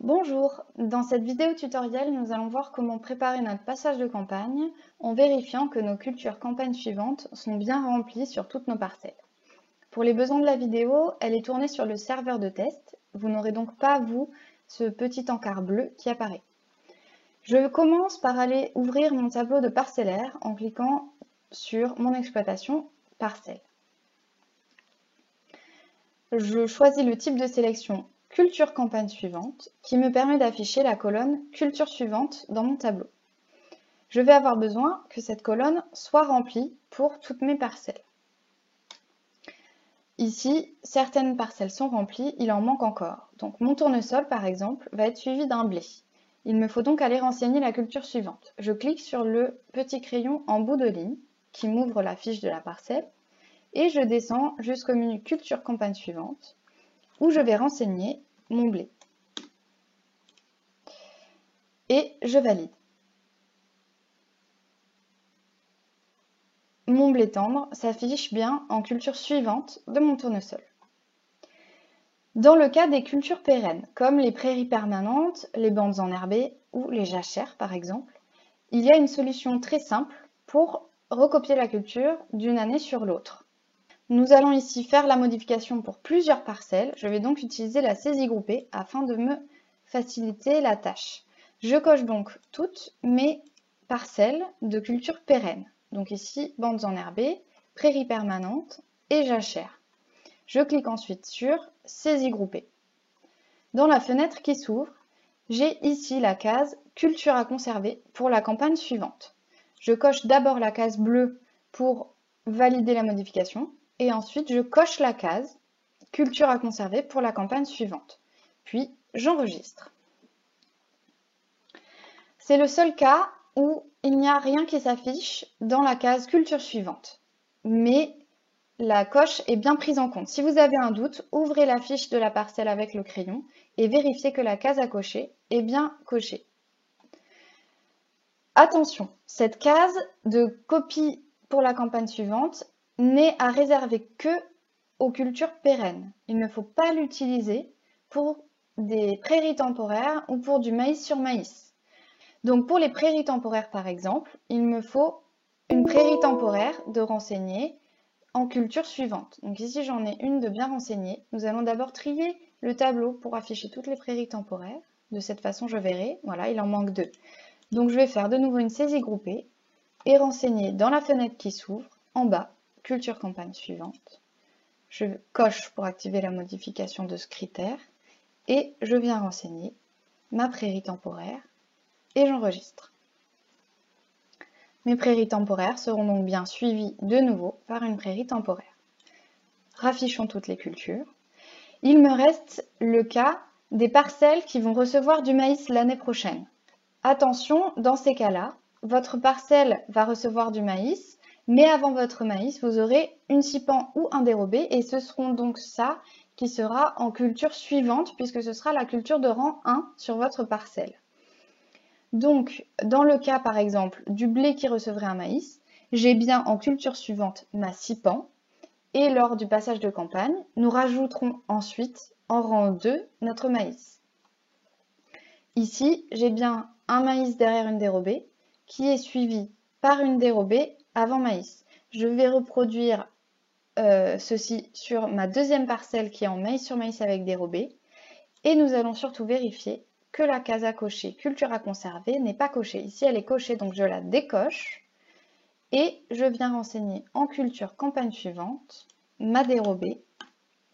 Bonjour, dans cette vidéo tutoriel, nous allons voir comment préparer notre passage de campagne en vérifiant que nos cultures campagne suivantes sont bien remplies sur toutes nos parcelles. Pour les besoins de la vidéo, elle est tournée sur le serveur de test. Vous n'aurez donc pas, vous, ce petit encart bleu qui apparaît. Je commence par aller ouvrir mon tableau de parcellaire en cliquant sur mon exploitation parcelle. Je choisis le type de sélection culture campagne suivante qui me permet d'afficher la colonne culture suivante dans mon tableau. Je vais avoir besoin que cette colonne soit remplie pour toutes mes parcelles. Ici, certaines parcelles sont remplies, il en manque encore. Donc mon tournesol, par exemple, va être suivi d'un blé. Il me faut donc aller renseigner la culture suivante. Je clique sur le petit crayon en bout de ligne qui m'ouvre la fiche de la parcelle et je descends jusqu'au menu culture campagne suivante où je vais renseigner mon blé. Et je valide. Mon blé tendre s'affiche bien en culture suivante de mon tournesol. Dans le cas des cultures pérennes, comme les prairies permanentes, les bandes enherbées ou les jachères par exemple, il y a une solution très simple pour recopier la culture d'une année sur l'autre. Nous allons ici faire la modification pour plusieurs parcelles. Je vais donc utiliser la saisie groupée afin de me faciliter la tâche. Je coche donc toutes mes parcelles de culture pérenne. Donc ici, bandes enherbées, prairies permanentes et jachères. Je clique ensuite sur saisie groupée. Dans la fenêtre qui s'ouvre, j'ai ici la case culture à conserver pour la campagne suivante. Je coche d'abord la case bleue pour valider la modification et ensuite je coche la case culture à conserver pour la campagne suivante. Puis j'enregistre. C'est le seul cas où il n'y a rien qui s'affiche dans la case culture suivante. Mais la coche est bien prise en compte. Si vous avez un doute, ouvrez la fiche de la parcelle avec le crayon et vérifiez que la case à cocher est bien cochée. Attention, cette case de copie pour la campagne suivante n'est à réserver que aux cultures pérennes. Il ne faut pas l'utiliser pour des prairies temporaires ou pour du maïs sur maïs. Donc pour les prairies temporaires par exemple, il me faut une prairie temporaire de renseigner en culture suivante. Donc ici j'en ai une de bien renseignée. Nous allons d'abord trier le tableau pour afficher toutes les prairies temporaires. De cette façon je verrai, voilà, il en manque deux. Donc je vais faire de nouveau une saisie groupée et renseigner dans la fenêtre qui s'ouvre, en bas, culture campagne suivante. Je coche pour activer la modification de ce critère et je viens renseigner ma prairie temporaire et j'enregistre. Mes prairies temporaires seront donc bien suivies de nouveau par une prairie temporaire. Raffichons toutes les cultures. Il me reste le cas des parcelles qui vont recevoir du maïs l'année prochaine. Attention, dans ces cas-là, votre parcelle va recevoir du maïs, mais avant votre maïs, vous aurez une scipan ou un dérobé, et ce seront donc ça qui sera en culture suivante, puisque ce sera la culture de rang 1 sur votre parcelle. Donc, dans le cas, par exemple, du blé qui recevrait un maïs, j'ai bien en culture suivante ma scipan, et lors du passage de campagne, nous rajouterons ensuite, en rang 2, notre maïs. Ici, j'ai bien un maïs derrière une dérobée qui est suivi par une dérobée avant maïs. Je vais reproduire ceci sur ma deuxième parcelle qui est en maïs sur maïs avec dérobée. Et nous allons surtout vérifier que la case à cocher culture à conserver n'est pas cochée. Ici, elle est cochée, donc je la décoche. Et je viens renseigner en culture campagne suivante ma dérobée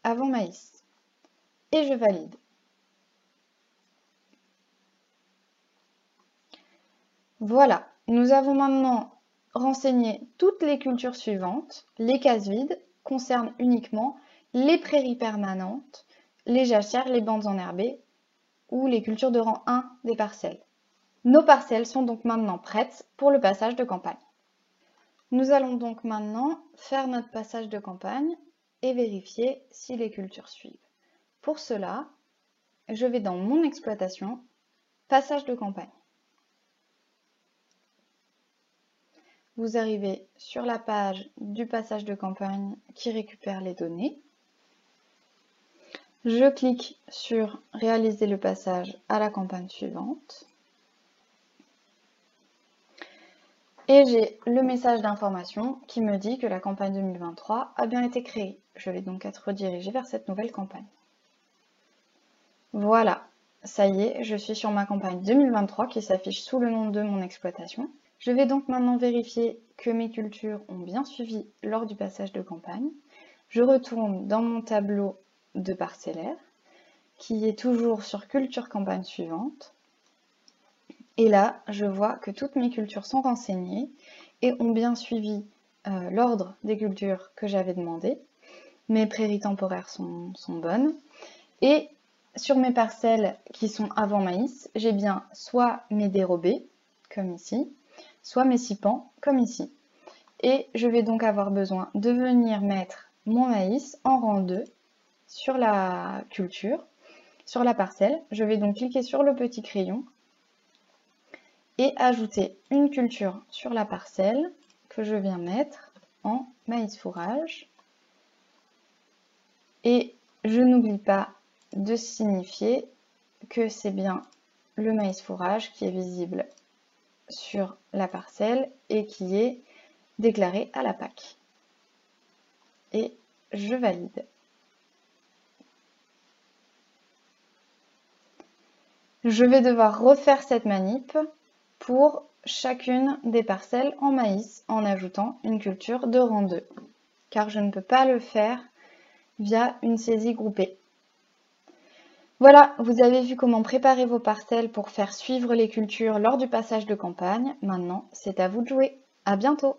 avant maïs. Et je valide. Voilà, nous avons maintenant renseigné toutes les cultures suivantes. Les cases vides concernent uniquement les prairies permanentes, les jachères, les bandes enherbées ou les cultures de rang 1 des parcelles. Nos parcelles sont donc maintenant prêtes pour le passage de campagne. Nous allons donc maintenant faire notre passage de campagne et vérifier si les cultures suivent. Pour cela, je vais dans mon exploitation, passage de campagne. Vous arrivez sur la page du passage de campagne qui récupère les données. Je clique sur réaliser le passage à la campagne suivante. Et j'ai le message d'information qui me dit que la campagne 2023 a bien été créée. Je vais donc être redirigée vers cette nouvelle campagne. Voilà, ça y est, je suis sur ma campagne 2023 qui s'affiche sous le nom de mon exploitation. Je vais donc maintenant vérifier que mes cultures ont bien suivi lors du passage de campagne. Je retourne dans mon tableau de parcellaire qui est toujours sur culture campagne suivante. Et là, je vois que toutes mes cultures sont renseignées et ont bien suivi l'ordre des cultures que j'avais demandé. Mes prairies temporaires sont bonnes. Et sur mes parcelles qui sont avant maïs, j'ai bien soit mes dérobés, comme ici, soit mes sipans, comme ici. Et je vais donc avoir besoin de venir mettre mon maïs en rang 2 sur la culture, sur la parcelle. Je vais donc cliquer sur le petit crayon et ajouter une culture sur la parcelle que je viens mettre en maïs fourrage. Et je n'oublie pas de signifier que c'est bien le maïs fourrage qui est visible sur la parcelle et qui est déclaré à la PAC. Et je valide. Je vais devoir refaire cette manip pour chacune des parcelles en maïs en ajoutant une culture de rang 2, car je ne peux pas le faire via une saisie groupée. Voilà, vous avez vu comment préparer vos parcelles pour faire suivre les cultures lors du passage de campagne. Maintenant, c'est à vous de jouer. À bientôt!